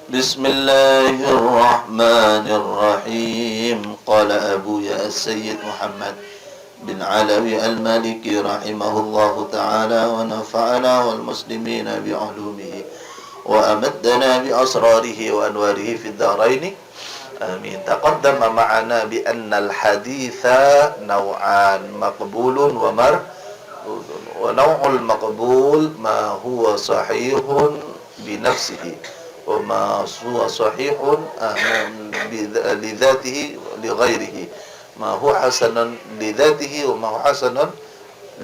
Bismillahirrahmanirrahim. Qala Abu Ya Sayyid Muhammad bin Alawi Al-Maliki rahimahullahu ta'ala wa nafa'ana wal muslimina bi'ulumihi wa amaddana bi asrarihi wa anwarihi fid dharain. Amin. Taqaddama ma'ana bi anna al-haditha naw'an maqbulun wa mardudun. Wa naw'ul maqbul ma huwa sahihun bi nafsihi وما هو صحيح لذاته لغيره ما هو حسن لذاته وما هو حسن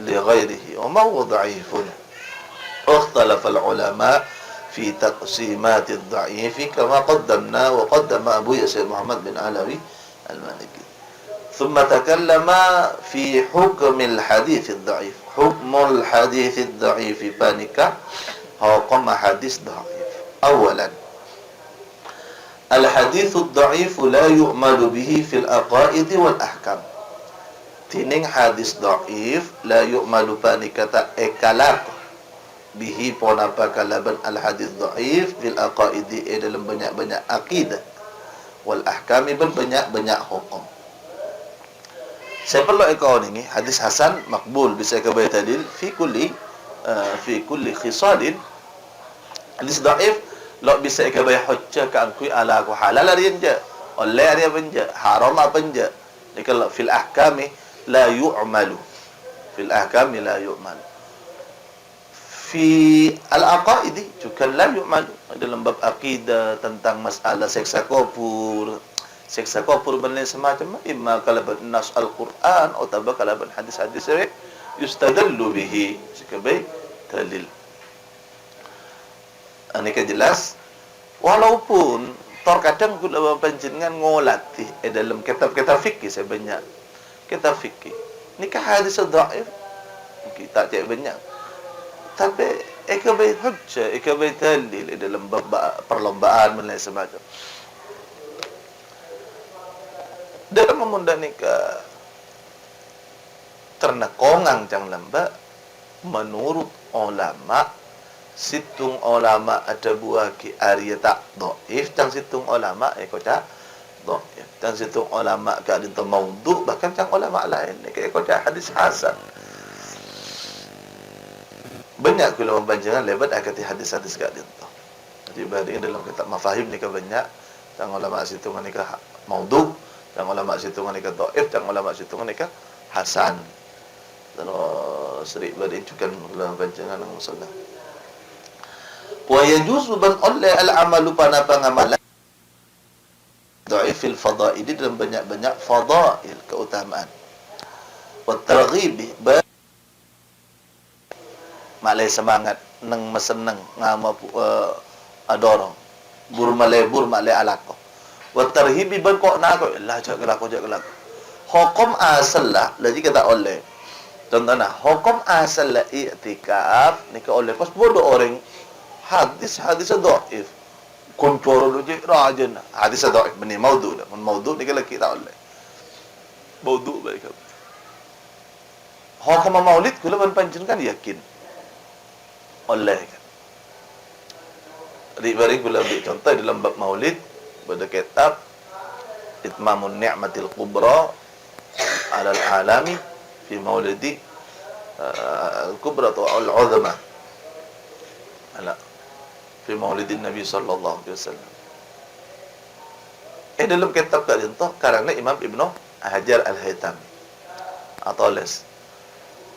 لغيره وما هو ضعيف. اختلف العلماء في تقسيمات الضعيف كما قدمنا وقدم أبو ياسر محمد بن علوي المالكي. ثم تكلم في حكم الحديث الضعيف. حكم الحديث الضعيف بانك حكم حديث ضعيف. أولا الحديث الضعيف لا يؤمل به في العقائد والأحكام. Tining hadis dhaif la yu'malu panikata ekalak bihi ponapa kalaban al hadis dhaif fil aqaidi dalam banyak-banyak akidah wal ahkami banyak-banyak hukum. Saya perlu ekor ini hadis hasan makbul bisa kebaik dalil fi kulli khisalin. Hadis dhaif lo bisa ikabai hujjah ka angkui ala ku halal arian je oleh arian benje haram apa je dikala fil ahkami la yu'malu fi al aqaidi juga la yu'malu dalam bab akidah tentang masalah seksa kubur benar semacam imma kalaban nas al Quran atau kalaban hadis-hadis yustadallu bihi sebagai dalil. Ini kan jelas. Walaupun terkadang gula panjenengan ngolati dalam kitab-kitab fikih sebanyak kitab fikih. Ini kan hadis dhaif. Kita cek banyak. Tapi ikabai hujjah, ikabai dalil dalam perlombaan dan semacam. Dalam memundani ke ternakongang cang lamba menurut ulama situng ulama ada buah ki arya tak dhaif cang situng ulama koca dhaif cang situng ulama ka dinta maudhu bahkan cang ulama lain ke koca hadis hasan. Banyak kula membanjangan lebat akati hadis-hadis ka dinta. Jadi bari dalam kitab mafahim ni ka banyak cang ulama situng ni ka maudhu, cang ulama situng ni ka dhaif, cang ulama situng ni ka hasan. Terus seri bari juga kula membanjangan nang musalla. Wa yajuzu ban oleh al-amalu pana pengamalan dhaifil fadail dalam banyak-banyak fadail keutamaan wa targhib malai semangat nang meseneng ngama adorong bur malai alako wa tarhib ban kok na ko la jak gelako hukum asal lah lagi kata oleh contohnya hukum asal la i'tikaf ni ka oleh pas bodoh orang hadis dhaif kontrol je rajan hadis dhaif bani maudhu ni kalau kita oleh maudhu baik hukum maulid kula panjenengan yakin oleh kan ribari kula ambil contoh dalam bab maulid pada kitab Itmamun Ni'matil Kubra alal alami fi maulidi al-kubra atau al-uzma fi maulidin Nabi sallallahu alaihi wasallam. Dalam kitab kadinto karena Imam Ibnu Hajar Al-Haytami atau les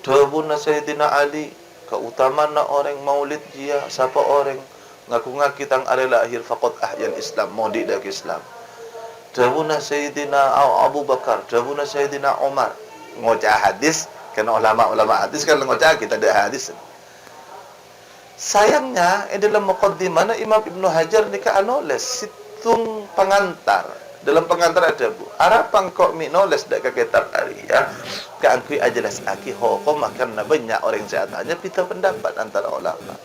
dawuhna Sayyidina Ali keutamaan orang maulid dia siapa orang ngaku-ngaku tang are lahir faqat ahyal Islam maudi dak Islam. Dawuhna Sayyidina Abu Bakar, dawuhna Sayyidina Umar ngocah hadis karena ulama hadis kan ngocah kita ada hadis. Sayangnya dalam muqaddimah Imam Ibnu Hajar ni ka anoles situng pengantar dalam pengantar ada bu arapang kok mi noles dak ka kitab arya ka angkui ajelas aki hukum makan banyak orang sehatanya pita pendapat antara ulama.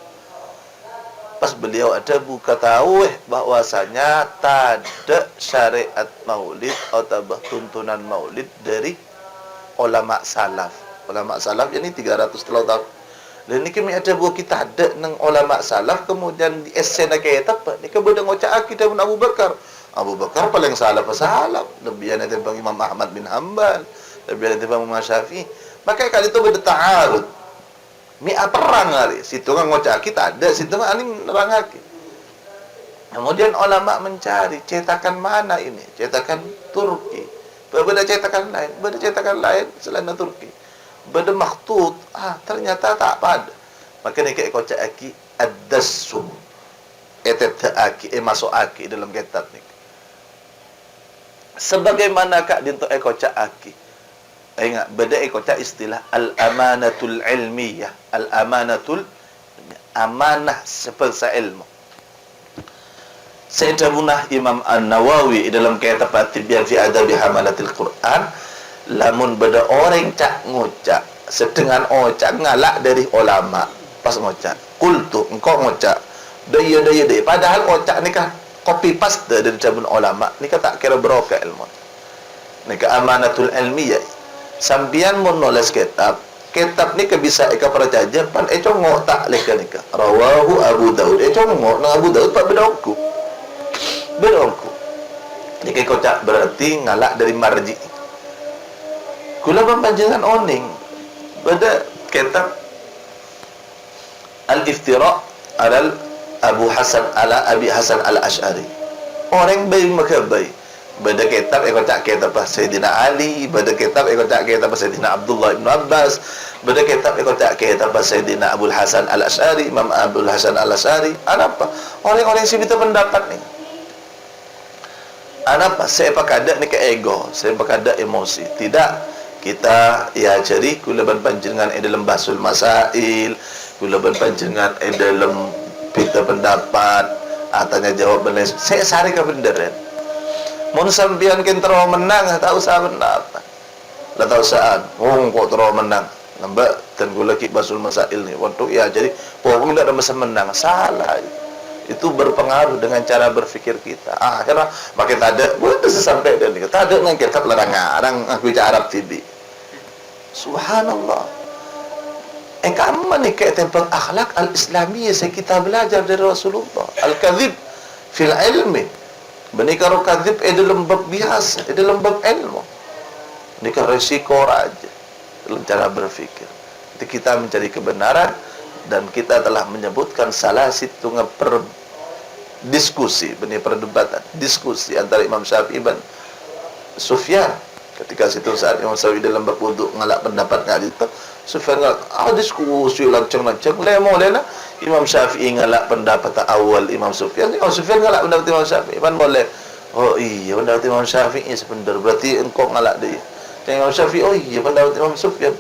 Pas beliau ada buka tahu bahwasanya tak syariat maulid atau tuntunan maulid dari ulama salaf. Ulama salaf ini 300 tahun Dan ni kami ada buah kita ada nang ulama salaf kemudian di esena kita apa? Ni kemudian ngocak kita pun Abu Bakar. Abu Bakar paling salah pesalaf. Lebih ada timbang Imam Ahmad bin Hanbal, lebih ada timbang Imam Syafi'i. Maka kali itu beda ta'arud. Mi apa perang hari? Situ kan ngocak kita ada, situ kan ani nerangake. Kemudian ulama mencari cetakan mana ini? Cetakan Turki. Berbeda cetakan lain selain Turki. Beda makhtut, ternyata tak pada. Maka ni kocak aki ad-dassu. Aki masuk aki dalam kitab ni. Sebagaimana kak dinto kocak aki. Ingat, beda kocak istilah al-amanatul ilmiyah. Al-amanatul amanah seperti ilmu. Saya bunah Imam An-Nawawi dalam kitab At-Tibyan fi Adabi Hamalatil Quran. Lamun beda orang cak ngocak sedengan ocak ngalak dari ulama pas ngocak kultu engkau ngocak daya padahal ocak ni kan copy paste dari cabun ulama ni kan tak kira berokah ilmu ni ke amanatul ilmiyah sambian mun nulis kitab ni ke bisa eka percaya pan ngok tak leka ni ke rawahu Abu Daud ngok nang Abu Daud pak bedongku ni ke kocak berarti ngalak dari marji. Kula pempanjangan oning pada kitab Al-Iftira' ala Abi Hasan Al-Ash'ari. Orang bayi maka bayi. Pada kitab kocak kitab Sayyidina Ali, pada kitab kocak kitab Sayyidina Abdullah bin Abbas, pada kitab kocak kitab Sayyidina Abu Hasan Al-Ash'ari, Imam Abu Hasan Al-Ash'ari. Apa? Orang-orang yang sebita pendapat ni. Apa? Saya pakai ada ni ke ego, saya pakai ada emosi. Tidak. Kita ya cari kula panjenengan dalam basul masail, kula panjenengan dalam pita pendapat, tanya jawab benar. Saya sari ke beneran. Mun sampean kin terus menang, tak usah pendapat. Lah tak usah. Kok terus menang. Nambah dan kula ki basul masail ni. Waktu ya jadi pokoknya tidak ada masa menang. Salah. Itu berpengaruh dengan cara berfikir kita. Akhirnya makin tak ada, boleh sampai dan tak ada nang kitab larang-larang aku bicara Arab TV. Subhanallah. Kamu ni kayak tentang akhlak al-islamiyah yang kita belajar dari Rasulullah. Al-kadhib fil ilmi. Bani karo kadhib dalam bab biasa, dalam bab ilmu. Ini kan resiko raja dalam cara berfikir. Jadi kita mencari kebenaran dan kita telah menyebutkan salah satu diskusi, benih perdebatan, diskusi antara Imam Syafi'i dan Sufyan. Ketika situ saat Imam Syafi'i dalam bab wudu ngalak pendapat ngalak itu, Sufyan ngalak diskusi lancang-lancang boleh lah. Imam Syafi'i ngalak pendapat awal Imam Sufyan ngalak pendapat Imam Syafi'i pan boleh. Oh iya pendapat Imam Syafi'i sebenarnya berarti engkau ngalak dia. Dan Imam Syafi'i oh iya pendapat Imam Sufyan.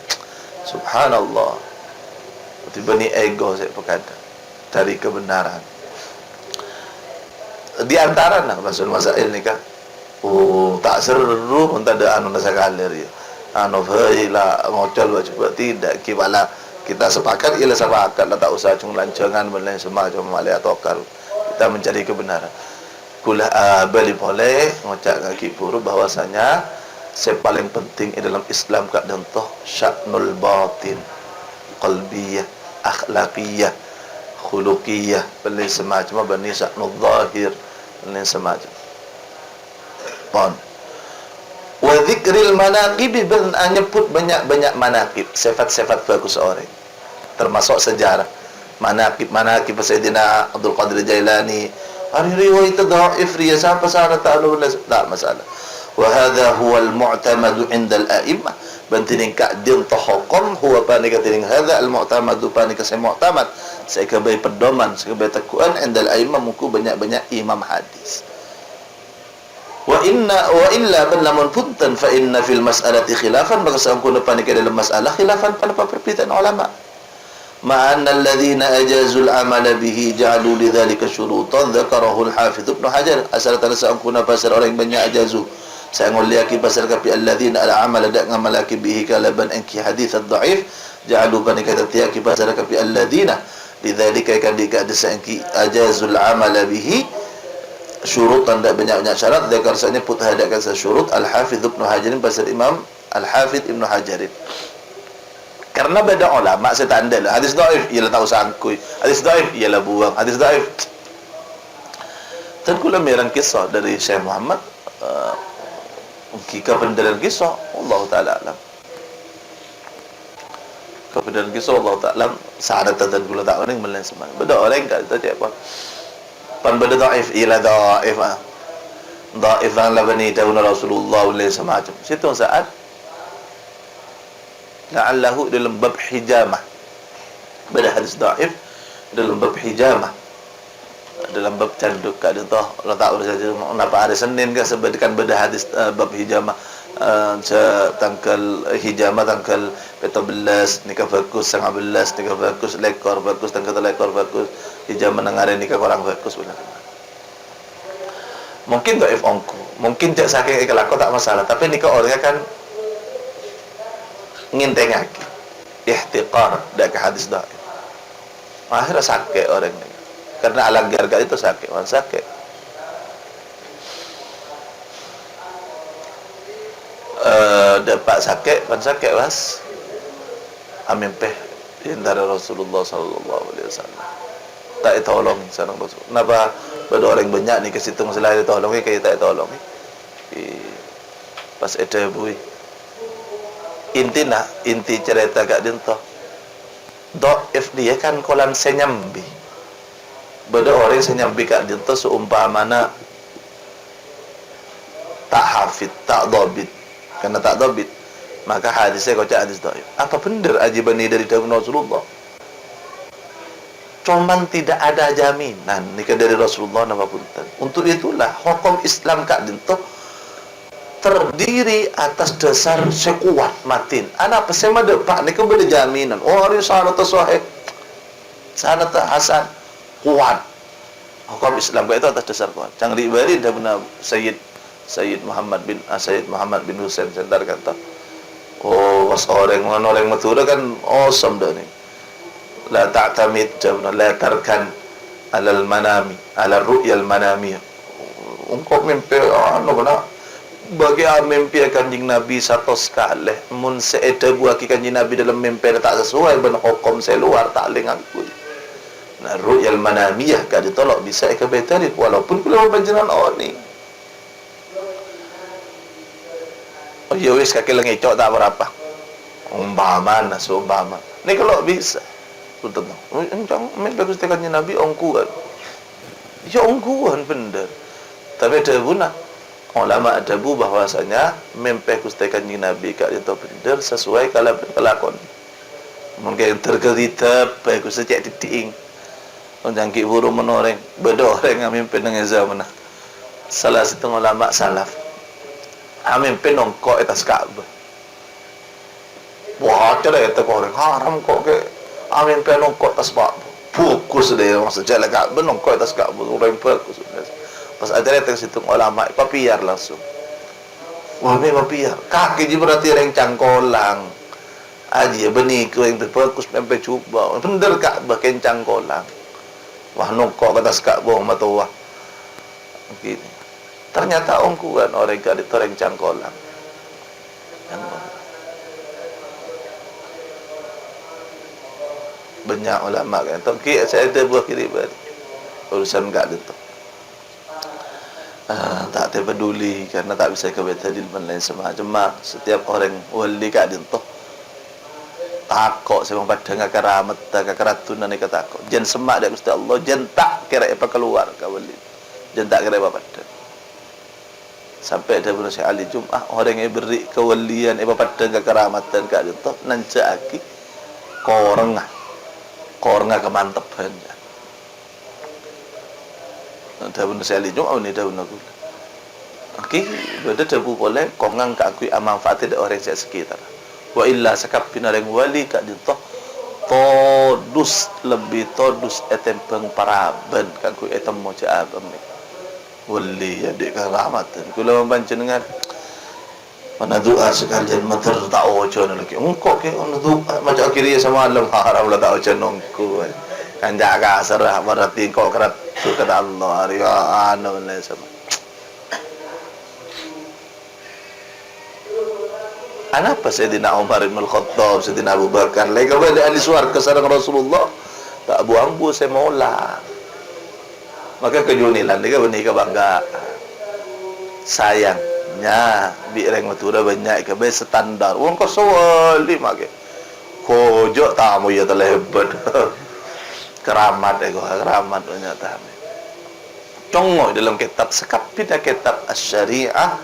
Subhanallah. Tiba ni ego saya berkata dari kebenaran. Di antara nak masail ni kan. Oh, tak seru pun tak ada nasa kalir ya. Baiklah ngocol cepat tidak kibala kita sepakat ialah sepakat lah tak usah lancangan benda semacam malaya tokal. Kita mencari kebenaran. Kula beli boleh ngocak kaki puru bahwasanya yang paling penting dalam Islam kak contoh sya'nul batin, qalbiyah, akhlaqiyah, khuluqiyah, benda semacam benda sya'nul zahir, benda semacam. Wa dzikril manaqib dan nyebut banyak-banyak manaqib, sifat-sifat bagus orang. Termasuk sejarah. Manaqib Sayyidina Abdul Qadir Jailani. Hari riwayat dhaif riya sampai sana ta'ala tak masalah. Wa hadha huwa al-mu'tamad 'inda al-a'immah. Bantining ka din tahaqqam huwa panika tining hadha al-mu'tamad panika saya mu'tamad. Saya kebai pedoman, saya kebai takuan 'inda al-a'immah muku banyak-banyak imam hadis. Wa illa lamun punten fa inna fil mas'alati khilafan maka sangkuna panika dalam masalah khilafan pada perbedaan ulama. Ma'anna alladhina ajazu al-amala bihi ja'alu lidzalika syurutan dzakarahu al-Hafidz Ibnu Hajar asal tanah sangkuna pasal orang banyak ajazu. Saya ngoliaki pasal kapi alladhina al-amala dak ngamalaki bihi kalaban anki hadits ad-dhaif ja'alu panika tatiaki pasal kapi alladhina lidzalika kan dikadasangki ajazul amala bihi syurut tanda banyak-banyak syarat dan karsanya put hadakan syurut Al-Hafidz Ibnu Hajar pasal Imam Al-Hafidz Ibnu Hajar. Karena beda ulama saya tanda lah. Hadis dhaif ialah tak usah angkui. Hadis dhaif ialah buang. Hadis dhaif. Dan kula merang kisah dari Syekh Muhammad kika pendaran kisah Allah taala alam. Kependaran kisah Allah taala sa'adat dan kula tak orang melain semua. Beda orang kata cek apa. Pan beda dhaif ialah dhaif. Dhaif yang labani tahun Rasulullah sallallahu alaihi wasallam. Situ saat la'allahu dalam bab hijamah. Beda hadis dhaif dalam bab hijamah. Dalam bab tanduk kat dia tah letak saja kenapa hari Senin ke sebutkan beda hadis bab hijamah tanggal hijamah tanggal 14 nikah bagus sangat belas nikah bagus lekor bagus tanggal lekor bagus hijamah nang hari nikah orang bagus benar. Mungkin dhaif ongko mungkin cak saking ikhlas tak masalah tapi nikah orangnya kan ngintengaki ihtiqar dak hadis dhaif akhirnya sakit orang ini karena alam garga itu sakit orang sakit dapat sakit pan sakit was amin peh di antara Rasulullah sallallahu alaihi wasallam tak tolong sanang Rasul kenapa pada orang banyak ni ke situ masalah tolong ke tak tolong pas ada bui inti cerita kat dia tu dhaif dia kan kolan senyambi beda orang senyambi kat dia tu seumpamana tak hafid tak dhabit karena tak dhabit maka hadisnya kocak hadis dhaif apa benar ajibani dari dahulu Rasulullah cuman tidak ada jaminan nikah dari Rasulullah nama punten untuk itulah hukum Islam kat dia tu terdiri atas dasar sekuat matin anak pesema depan ni kan beda jaminan hari sanad sahih sanad hasan kuat hukum Islam itu atas dasar kuat jangan diberi dah benar Sayyid Muhammad bin Husain sentar kata was orang Madura kan awesome dah ni la ta'tamid jabna la tarkan alal manami ala ru'yal manami ungkap mimpi benar bagi mimpi kanjing Nabi satu sekali mun seeda buaki kanjing Nabi dalam mimpi tak sesuai dengan hukum seluar tak leng aku nah ru'yal manamiyah kad ditolak bisa ikabetari walaupun kula panjenengan ni oh ya wis kaki lengi cok tak berapa umpama ni kalau bisa betul encang mimpi Gusti kanjing Nabi ongkuan ya ongkuan bener tapi ada guna ulama adabu bahwasanya mimpi Gusti kanjing Nabi kat itu bener sesuai kalau kelakon mungkin tergerita bagus sejak titing jangkit burung menoreng beda orang yang mimpi dengan zaman salah satu ulama salaf mimpi nongkok atas Ka'bah wah cara itu orang haram kok ke mimpi nongkok atas Ka'bah fokus dia masa jalan Ka'bah nongkok atas Ka'bah orang fokus pas ada datang situ ulama papiar langsung wah me papiar kaki je berarti orang cangkolang aja benih ke yang terfokus sampai cuba bener Ka'bah ken cangkolang wah nongkok atas Ka'bah matuah begini ternyata ongkuan orang gadit orang cangkolang banyak ulama kan tapi saya ada buah kiri balik urusan gadit tu tak terpeduli karena tak bisa kebetadil dan lain semacam setiap orang wali kat dia tu takut sebab padang keramat kekeratunan ni takut jen semak dak Gusti Allah jen tak kira apa keluar ka wali jen tak kira apa padang sampai ada Syekh Ali Jumaah orang yang beri kewalian apa padang kekeramatan kat dia tu nancaaki korengah kemantepan dah Syekh Ali Jumaah ni dah aku okey benda debu boleh kongang ka aku manfaat dak orang sekitar wa illa sakap pinareng wali kat dintoh todus lebih todus etempeng paraben kan ku etem mo abam ni wali ya dek rahmatan kula mempanjenengan mana doa sekalian mater tak ojo lagi engkau ke ono doa macam kiri sama Allah haram la tak ojo nongku kan jaga serah berarti kau kerat kata Allah hari anu lain sama Anapa Sayyidina Umar bin Khattab, Sayyidina Abu Bakar lega balik ahli suarga sareng Rasulullah tak buang bu saya maulah. Maka kejunilan lega benih kebanggaan. Sayangnya bireng matura banyak ke standar. Wong ko sawali make. Kojo tamu ya terlebat. Keramat keramat ternyata. Congoh dalam kitab sekapita kitab Asy-Syari'ah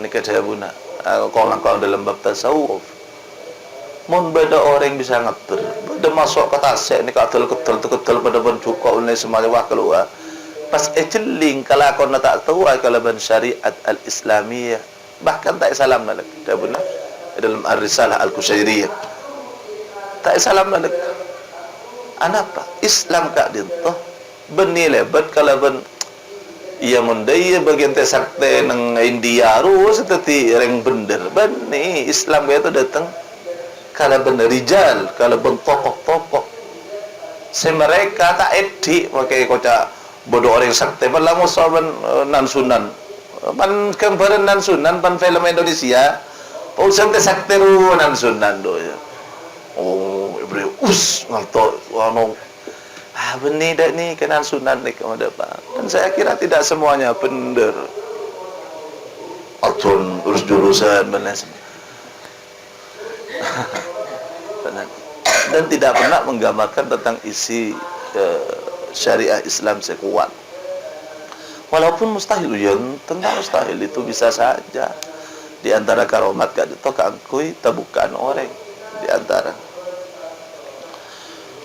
ini kata Buna. Kalau dalam bab tasawuf. Mun beda orang bisa ngatur. Beda masuk ke tasik ni ketul pada bencuka ulai semua wah keluar. Pas eceling kalau kau nak tak tahu kalau ban syariat al-Islamiyah bahkan tak salam nak dah benar dalam ar-risalah al-Qushairiyah tak salam nak anapa Islam kak dintoh benilai bet kalau ben ia mundai bagian tesakte nang India ru seperti reng bender bani Islam itu datang kalau benar rijal kalau ben tokoh-tokoh mereka tak edik pakai kocak bodoh orang sakti malah musaban nan sunan pan kemarin nan sunan pan film Indonesia oh sampai sakti ru nan sunan do ya oh ibre ngalto wano benih dak ni kenan sunan ni kemudian pak dan saya kira tidak semuanya benar atun urus jurusan benar dan tidak pernah menggambarkan tentang isi syariah Islam sekuat. Walaupun mustahil tentang mustahil itu bisa saja di antara karomat gak ditokangkui tabukan orang di antara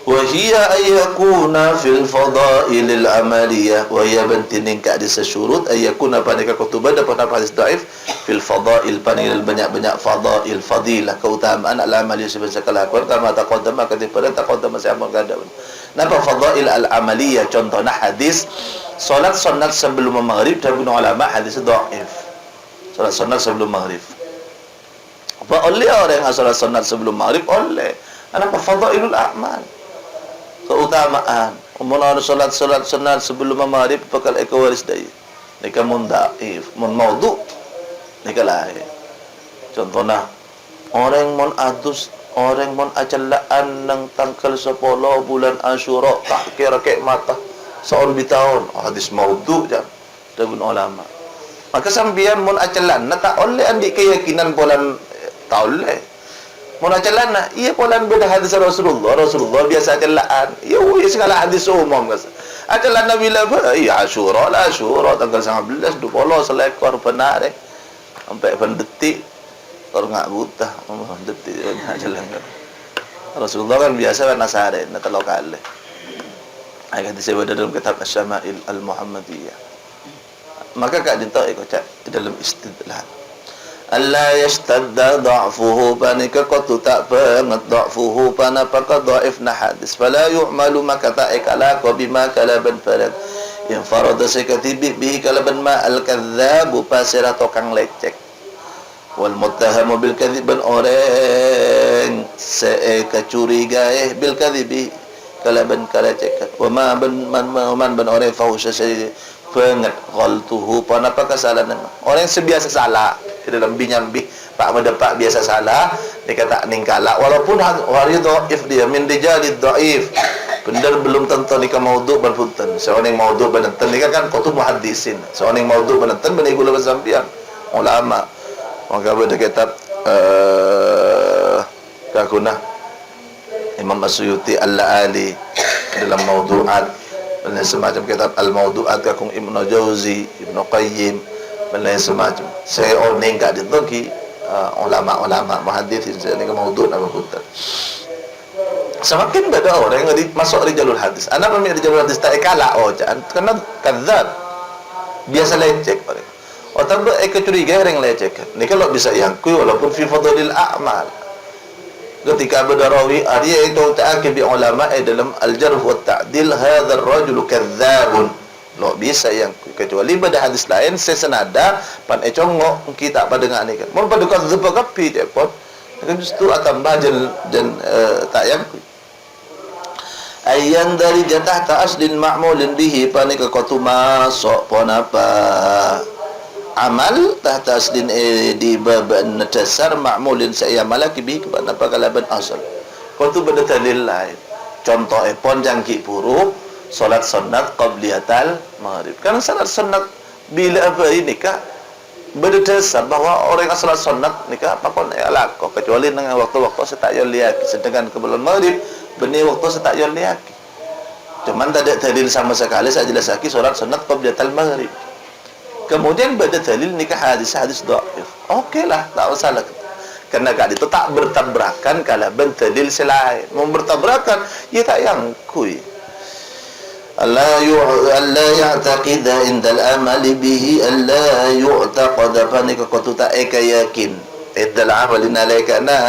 wahia ayyakuna fil fadailil amaliyah wahia bentinin ka di sesyurut ayyakuna panika kutubah dapat hadis dhaif fil fadail panil banyak-banyak fadail fadilah keutamaan al-amaliyah sebenarnya kelakuan kama taqaddama katipada taqaddama saya mengada. Napa fadail al-amaliyah contohnya hadis salat sunat sebelum maghrib dan ulama hadis dhaif. Salat sunat sebelum maghrib. Apa oleh orang yang salat sunat sebelum maghrib oleh apa fadailul a'mal. Keutamaan umumnya salat sunat sebelum maghrib bakal ekowaris dai. Nika mun dhaif, mun maudhu nika lain. Contohnya orang mun adus orang mon acalaan nang tanggal 10 bulan Asyura tak kira kek mata seorang bitahun hadis maudhu jam dari ulama maka sambian mon acalan na tak oleh andi keyakinan polan tak oleh mon acalan na iya polan beda hadis Rasulullah biasa acalan iya segala hadis umum kas acalan na bila iya Asyura tanggal 19 20 selekor benar sampai pendetik orang nggak buta, detik jalan. Rasulullah kan biasa kan nasarin, nak lokal. Ayat disebut dalam kitab Asy-Syama'il Al-Muhammadiyah. Maka kak dinta ikut dalam istidlal. Allah yashtadda dha'fuhu panika qatu tak banget dha'fuhu panapaka dhaifna hadis fala yu'malu maka ta'ikala wa bima kalaban farad yang farada sekatibi bihi kalaban ma al-kadzdzabu pasirah tokang lecek wal muttahamu bil kadhib ban orang kecuriga bil kadhibi kalaban kalecek wa ma man ban orang fahusha syai pengat ghaltuhu panapa kesalahan orang sebiasa salah di dalam binyambi pak mendepak biasa salah dikata ningkala walaupun hari dhaif dia min rijalid dhaif benar belum tentu nikah maudhu ban punten seorang maudhu ban tentu nikah kan kutub muhaddisin seorang maudhu ban tentu ban igula sampian ulama maka pada kitab kakunah Imam Asyuyuti Al-La'ali dalam maudhu'at dan semacam kitab Al-Mawdu'at kakung Ibnu Jauzi, Ibnu Qayyim dan lain semacam. Saya oning kat ditoki ulama-ulama muhaddisin saya ni maudhu' apa putar. Semakin beda orang yang masuk rijalul hadis. Anak memilih rijalul hadis tak kalah jangan kena kadzab. Biasa lecek orang. Otak kecuriga orang lecek. Ni kalau bisa yangkui walaupun fi fadlil a'mal. Ketika berdarawi dia itu ta'akib bi ulama dalam al-jarh wa ta'dil hadzal rajul kadzdzabun. Lo bisa yang kecuali pada hadis lain sesenada pan econgo kita pada dengan ni kan. Mun pada kadzdzab kapi dia pun kan justru tambah dan tak yang ayyan dari jatah ta aslin ma'mulin bihi pan ke kotu masuk pon apa amal tahta aslin di baban dasar ma'mulin saya malaki bihi kepada kalaban asal. Kau tu benda dalil lain. Contoh pon jangkik puru solat sunat qabliyatal maghrib. Kan solat sunat bila apa ini kah berdasar bahawa orang yang solat sunat nikah apa pun laku kecuali dengan waktu-waktu setak yon liaki sedangkan kebelan maghrib benih waktu setak yon liaki. Cuman tak ada dalil sama sekali saya jelas lagi solat sunat qabliyatal maghrib. Kemudian pada dalil nikah hadis dhaif. Okeylah, tak masalah. Karena kat itu tak bertabrakan kalau berdalil selain. Mau bertabrakan, ia tak yang kui. Allah ya'taqida indal amali bihi alla yu'taqad fa nikah qatu tak yakin. Indal amalin alaikana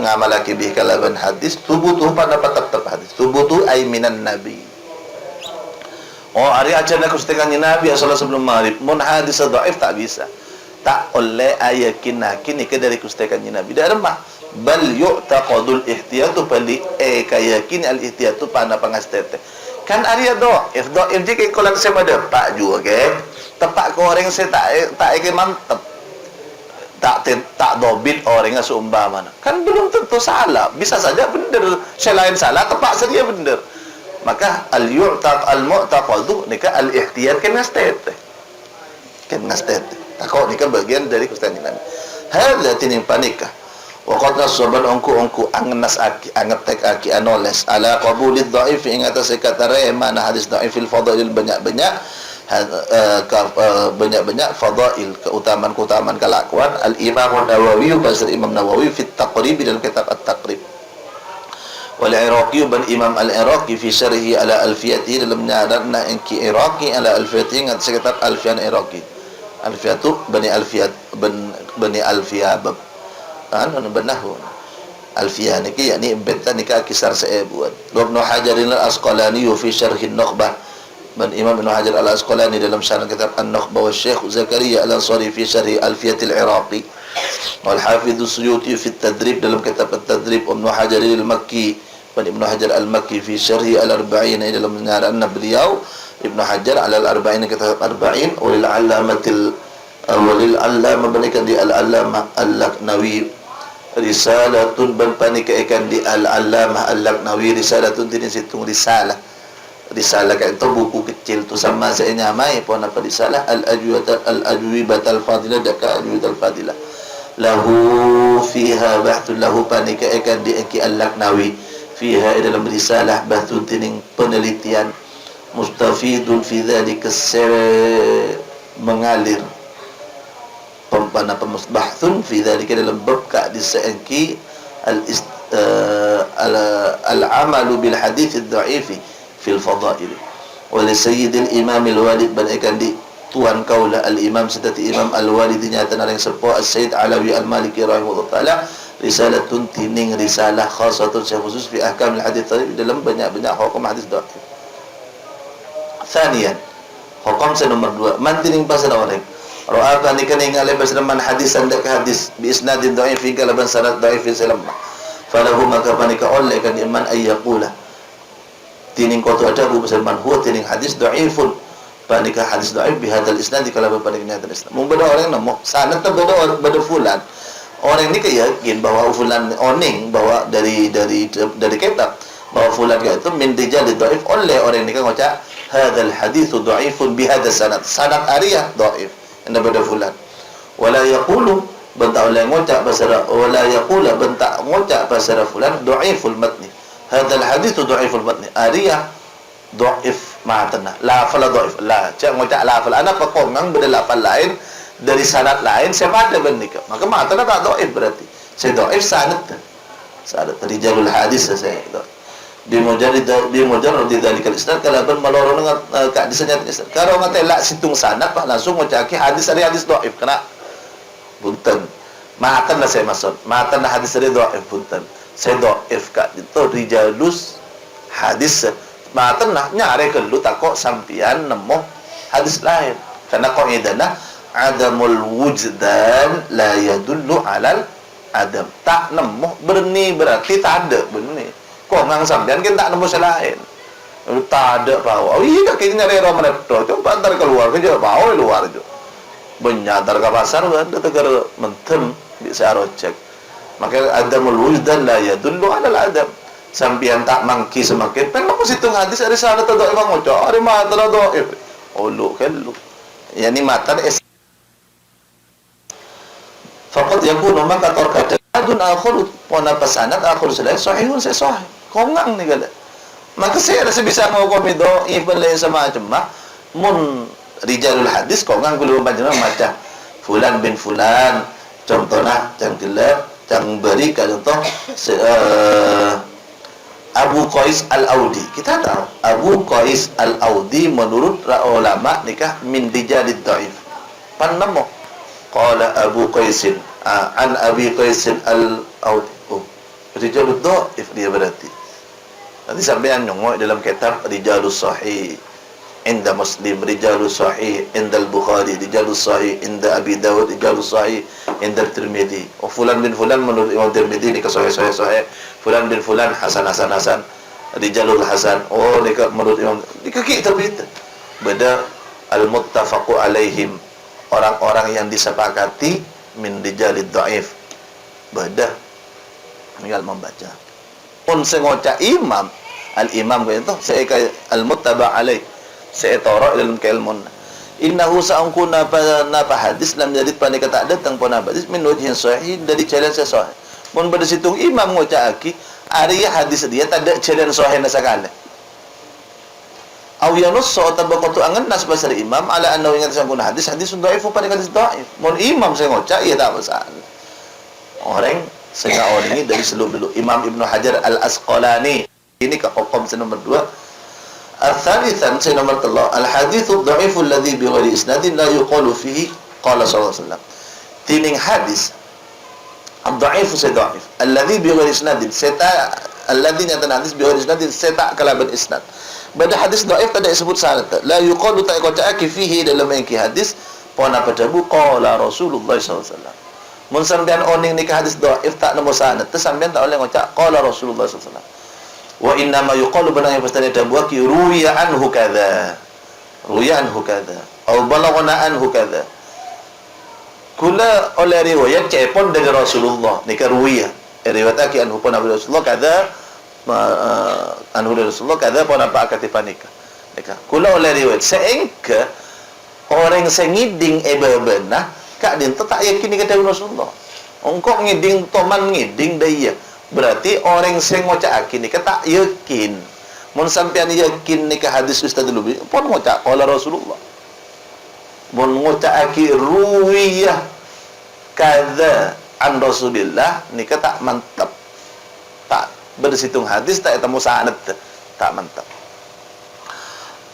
ngamalaki bihi kalaban hadis tubutuh pada tetap hadis. Tubutuh ay minan nabi. Oh, hari ajar aku setengahnya Nabi asal sebelum maghrib. Mun hadis dhaif tak bisa. Tak oleh ayakin ini ke dari kustekannya Nabi. Dah remah. Bal yu'taqadul ihtiyatu bali kayakin al ihtiyatu pada pangastete. Kan hari dhaif jika kolang sama depak juga ke. Tepak ke orang saya tak ke mantap. Tak dobit orangnya seumpama. Kan belum tentu salah. Bisa saja benar. Selain salah tepak saja benar. Maka al-mu'taqadu nikah al-ihtiyat kan nastete. Takut nikah bagian dari kustanin Nabi. Hadza tining panikah. Wa qad nasaban ongku angenas aki angetek aki anoles ala qabulid dhaif ing atas katare mana hadis dhaif fil fadail banyak-banyak banyak-banyak fadail keutamaan kelakuan al-Imam Nawawi basir Imam Nawawi fit taqrib dalam kitab at-taqrib. Wal-Iraqi ban Imam Al-Iraqi fi syarhi ala alfiyati dalam nyadarna inki Iraqi ala alfiyati ngat sekitar alfian Iraqi. Alfiyatu bani alfiyat bani alfiyabab. Benahu. Alfiyah niki yakni benta nikah kisar saya buat. Ibnu Hajar al-Asqalani fi syarhi an-Nukhbah. Dan Imam Ibnu Hajar al-Asqalani dalam syarah kitab An-Nukhbah wa Syekh Zakaria al-Ansari fi syarhi alfiyat al-Iraqi. Wal Hafidz Suyuti fi at-Tadrib dalam kitab at-Tadrib Ibnu Hajar al-Makki. Dan Ibnu Hajar al-Makki fi syarhi al-Arba'in dalam menyarahna beliau Ibnu Hajar al-Arba'in kitab Arba'in walil allamah banikan di al-allamah al-Laknawi risalatun ban panikakan di al-allamah al-Laknawi risalatun din situng risalah kayak itu buku kecil tu sama saya nyamai pun apa risalah al-ajwibat al-fadilah daka ajwibat al-fadilah lahu fiha bahthun lahu panikakan di al-Laknawi fiha dalam risalah bahthun tining penelitian mustafidun fi dzalika mengalir bahthun fi dzalika dalam bab ka disangki al-amalu bil hadits ad-dha'if fil fadail wa li sayyid al-imam al-walid ban akan di tuan kaula al-imam sedati imam al-walid nyata narang sepuh as-sayyid Alawi al-Maliki rahimahullah taala risalatun tining risalah khasatun khusus fi ahkam al-hadits dalam banyak-banyak hukum hadis dhaif. Thaniyan hukum nomor 2 man tining pasal orang ra'a kan ning alai pasal man hadis anda ke hadis bi isnadin dhaif fi kalaban sanad dhaif salam falahu maka panika oleh kan iman ayyaqula tining kotu ada bu pasal man huwa tining hadis dhaifun panika hadis dhaif bi hadal isnad kalaban panika hadal isnad mun beda orang namo sanad tu beda fulan. Orang ni yakin bahawa fulan oning bahawa dari kitab bahawa fulan itu min rijal dhaif oleh orang ni kan ngucap hadzal haditsu dhaifun bi hadzal sanad ariyah dhaif anda pada fulan wala yaqulu benta oleh ngucap pasal wala yaqula benta ngucap pasal fulan dhaiful matni hadzal haditsu dhaiful matni ariyah dhaif ma'atana la fala dhaif la cak ngucap la fala ana pekongang beda lafal lain dari sanad lain saya pada benika maka matanya tak dhaif berarti saya dhaif sanad rijalul hadis saya bimujarrad dzalikal isnad kalau ben maloro dengan keadisannya isnad kalau ngate lak situng sanad pak langsung ngocaki hadis dhaif kena punten matan saya maksud matan hadis dhaif punten saya dhaif ka itu rijalus hadis matan nyare kelu takok sampian nemu hadis lain karena qaidana adamul wujdan la yadullu alal adam tak nemu berni berarti tak ada berni kok ngang sampean kan tak nemu selain tak ada bawa iya kayaknya nyari orang mana tu coba antar keluar kerja bawa luar tu Benyadar ke pasar ada tegar mentem bisa rojek. Maka adamul wujdan la yadullu ala al-adam. Sampian tak mangki semakin pen mo situng hadis ari sana ta doa ngoco ari mata doa ulu kellu yani matan es faqad yakunu maka tarkata adun akhir pona pesanat akhir sudah sahihun sahih kongang ni gala maka saya rasa bisa ngukum itu ibn lain sama macam mun rijalul hadis kongang kulo panjenengan maca fulan bin fulan contohna jang gelap jang beri contoh Abu Qais Al-Audi. Kita tahu Abu Qais Al-Audi menurut ulama nikah min rijalid dhaif. Panamo qala Abu Qais an Abi Qais Al-Audi. Oh, rijalud dhaif dia berarti. Nanti sampean nyongok dalam kitab Rijalus Sahih inda Muslim, Rijalus Sahih inda Al-Bukhari, Rijalus Sahih inda Abi Dawud, Rijalus Sahih inda Tirmidzi. Oh, fulan bin fulan menurut Imam Tirmidzi nikah sahih. Fulan bin fulan Hasan Rijalul Hasan. Oh, nikah menurut Imam nikah kita begitu. Beda al-muttafaqu alaihim, orang-orang yang disepakati min rijalid dhaif. Beda tinggal membaca. Pun sengoca imam, al-imam itu saya al-muttaba alaih. Saya toro dalam keilmun. Innahu sa'angkuna napa hadis lam jadid panika tak datang pun hadis min wajhin sahih dari jalan sahih. Mun pada situng imam ngocaaki ari hadis dia tak ada jalan sahih nasakala. Aw yanus tabaqatu angan nas basar imam ala annahu ingat sangkuna hadis dhaif panika hadis dhaif. Mun imam saya ngoca iya tak masalah. Orang setengah orang ini dari seluruh Imam Ibnu Hajar Al-Asqalani. Ini ke hukum nomor 2. Al-thalithan nomor 3 al-haditsu dhaiful ladzi bi ghairi isnadin la yuqalu fihi qala sallallahu alaihi wasallam. Tining hadis al-dhaifu dhaif alladzi bi ghairi isnadin seta alladzi nyata hadis bi ghairi isnadin seta kalaban isnad. Pada hadis dhaif tak disebut sanad. La yuqalu ta qata'aki fihi dalam engki hadis pona padabu qala Rasulullah sallallahu alaihi wasallam. Mun sampean oning nikah hadis dhaif tak nemu sanad, tu sampean tak oleh ngocak qala Rasulullah sallallahu alaihi wasallam. Wa inna ma yuqalu benang yang pasti ada buaki ruya anhu kadza atau balaghana anhu kadza kula oleh riwayat cepon dari Rasulullah nikah ruya riwayat aki anhu pun Nabi Rasulullah kadza anhu Rasulullah kadza pun apa akatipan nikah kula oleh riwayat seengke orang sengiding bebenah kak din tak yakin nikah dari Rasulullah engkau ngiding toman ngiding daya berarti orang sing ngocaaki nikah tak yakin. Mun sampean yakin nikah hadis Ustaz Lubi, pun ngocak qala Rasulullah. Mun ngocaaki ruwiyah kadza an Rasulillah nikah tak mantap. Tak bersitung hadis tak ketemu sanad tak mantap.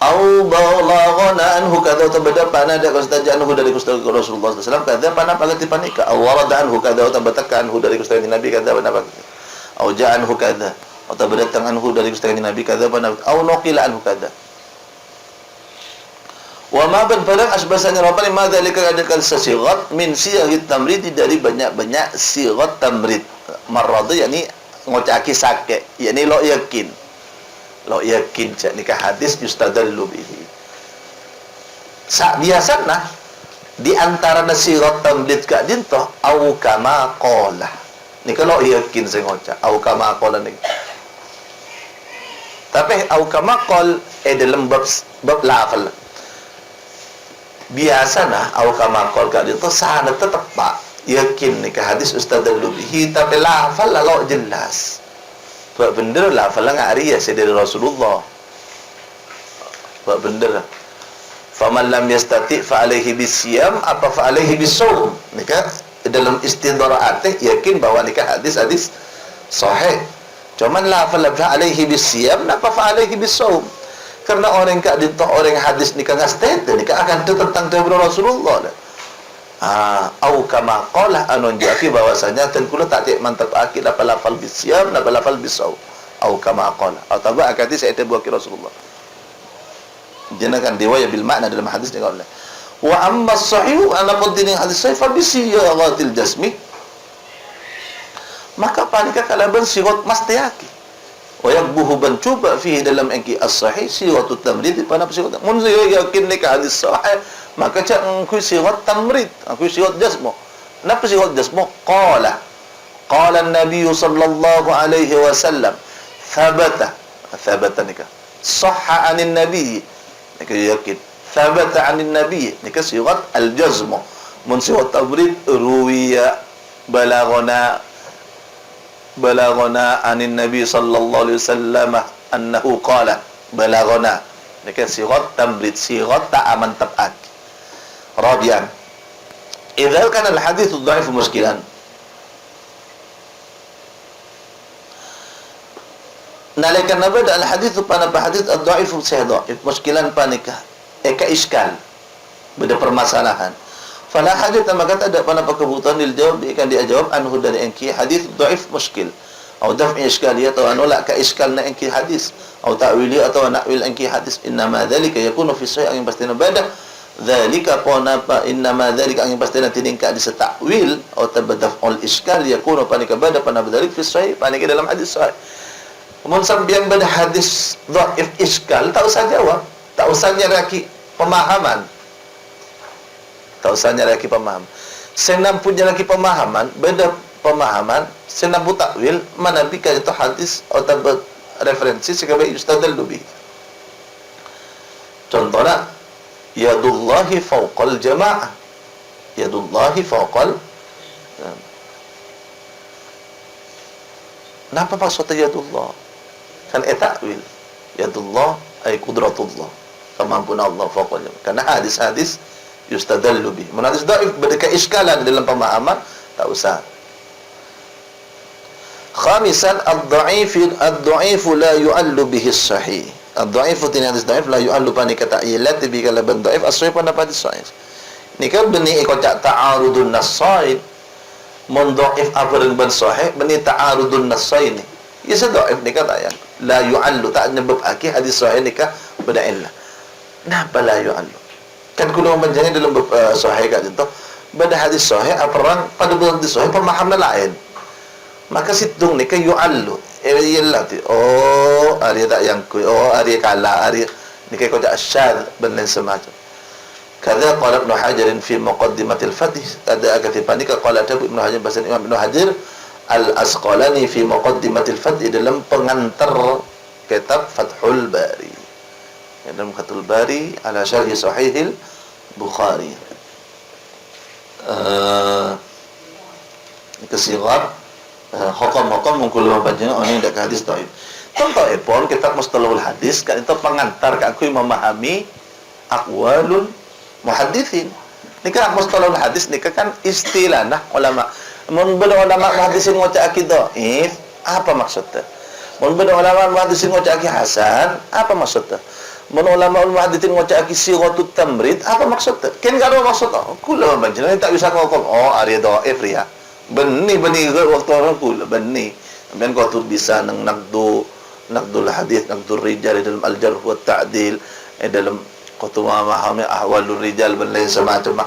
Au balaghana anhu kadza tabada pana da Ustaz anhu dari Ustaz Rasulullah sallallahu alaihi wasallam kadza pana pagati panika. Au warada anhu kadza tabata anhu dari Ustaz Nabi kadza pana au ja'anhu kadza atau berdatang anhu dari Gusti Nabi kadza au nuqila anhu kadza wa ma ban falang asbasanya rabbani ma dzalika adakal sighat min siyagit tamrid dari banyak-banyak sighat tamrid marad yakni ngocaki sake yakni lo yakin nikah hadis yustadallu bihi biasana di antara sighat tamrid ka dinto au kama qala ni kalau yakin saya ngocak au kama qala ni tapi au kama qal dalam bab lafal biasana au kama qal ka itu sanad tetap pak yakin ni ke hadis ustaz al-Lubihi tapi lafal lalu jelas buat bener lafal ngari ya dari Rasulullah buat bener faman lam yastati fa alaihi bisyam apa fa alaihi bisawm nikah dalam istidaraat yakin bahwa nikah hadis sahih. Cuman lafal alaihi bisyam napa fa alaihi bisawm. Karena orang kak dinto orang hadis nikah ngastet nikah akan tentang Rasulullah. Au kama qala anon jaki bahwasanya dan kula tak mantap akid lafal bisyam napa lafal bisawm. Au kama qala atau akati saya buat Rasulullah. Jenakan riwayat bil makna dalam hadis ni Allah. Wa amma sahih anapun tining hadis sahih fa bisiyaghatil jasmi maka panika kalaban sirat mastiyaki wa yakbuhu ban cuba fihi dalam engki as-sahih siratut tamrid pada sirat mun yakin nikah hadis sahih Maka cak aku sirat tamrid, aku sirat jazmu. Kenapa sirat jazmu? Qala Nabi sallallahu alaihi wasallam thabata nikah sahha anin nabi nikah yakin thabata anin nabi nikah sirat al-jazmu. Mun sirat tamrid ruwiya balagana anin nabi sallallahu alaihi wasallam annahu qala balagana nikah sirat tamrid sirat tak aman tabat. Rabian idza kana al-hadits dhaif muskilan nalikan nabada al-hadits pana hadits ad-dhaif sahih dhaif muskilan panikah ka iskal beda permasalahan fala hajat maka tak ada pana kebutuhan dil jawab ikan dia jawab anhu dari engki hadits dhaif muskil atau daf'i iskaliyah atau anula ka iskal na engki hadis atau ta'wili atau na'wil engki hadis innama dzalika yakunu fi sahih yang pasti nabada dzalika ponapa innama dzalika ang pasti na tiningka di sa ta'wil atau tabadaf al iskal yakunu panika bada panabadalik fi sahih panika dalam hadis sahih. Mun sambiang bada hadis dhaif iskal tak usah jawab, tak usah nyaraki pemahaman. Tak usah nyaraki pemahaman. Senam punya lagi pemahaman, beda pemahaman, senam takwil mana bika itu hadis atau referensi sebagai ustadz al-dubi. Contohnya yadullahi fawqal jama'ah. Yadullahi fawqal. Kenapa maksudnya yadullah? Kan takwil. Yadullah ay qudratullah. Kemampuan Allah fawqal jama'ah. Karena hadis-hadis yustadallu bih. Hadis dhaif berdeka iskalan dalam pemahaman, tak usah. Khamisan ad-dha'if la yu'allu bihi as-sahih. Ad-dhaif tin hadis dhaif la yu'allu panika ta'ilat bi kalaban dhaif as-sahih pendapat sahih. Nikah beni ikut ta'arudun nas-sahih. Mun dhaif afrin ban sahih beni ta'arudun nas-sahih ni. Ya dhaif nikah tak ya. La yu'allu tak nyebab aki hadis sahih nikah beda illah. Napa la yu'allu? Kan kulo menjadi dalam sahih kat itu. Beda hadis sahih afran pada hadis sahih pemahaman lain. Maka situng ni kan yu'allu ialah tu oh ari tak yang ku oh ari kala ari ni kan kau tak asyad benda semacam kada qala Ibnu Hajar fi muqaddimatil Fath ada katipan ni qala Ibnu Hajar bahasa Imam Ibnu Hajar al-Asqalani fi muqaddimatil Fath dalam pengantar kitab Fathul Bari dalam Fathul Bari ala syarh sahih al-Bukhari kesirat hukum-hukum mungkul membaca orang yang tak hadis dhaif. Contoh pun kitab Mustalahul Hadis kan itu pengantar ke aku memahami aqwalul muhadditsin. Ni kan Mustalahul Hadis ni kan istilah nah ulama. Mun beda ulama muhaddisin ngoca akidah dhaif, apa maksudnya? Mun beda ulama muhaddisin ngoca aki hasan, apa maksudnya? Mun ulama muhaddisin ngoca aki siratut tamrid, apa maksudnya? Kan gak ada maksudnya. Kula membaca tak bisa hukum. Oh, ari dhaif riya. Beni waktu orang kul beni dan kau tu bisa nang nakdul hadis nakdul rijal dalam al-jarh wa ta'dil dalam kau tu memahami ahwalul rijal dan lain semacam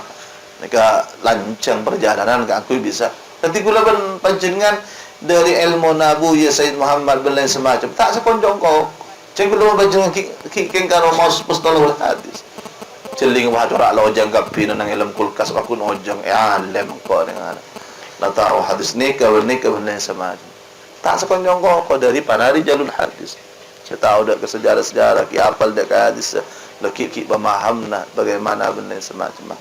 mereka lancang perjalanan ke aku bisa nanti kula panjenengan dari ilmu nabu ya Sayyid Muhammad dan lain semacam tak sekonjong kau cek kula panjenengan king karo mas mustalahul hadis celing wa ora lojang kapin nang ilmu kulkas aku nojang alim kau dengan nak tahu hadis nikah dan semacam. Tak sekonjong kau dari panari jalul hadis. Saya tahu dak ke sejarah-sejarah, ki hafal dak hadis, laki pemaham nak bagaimana benda semacam.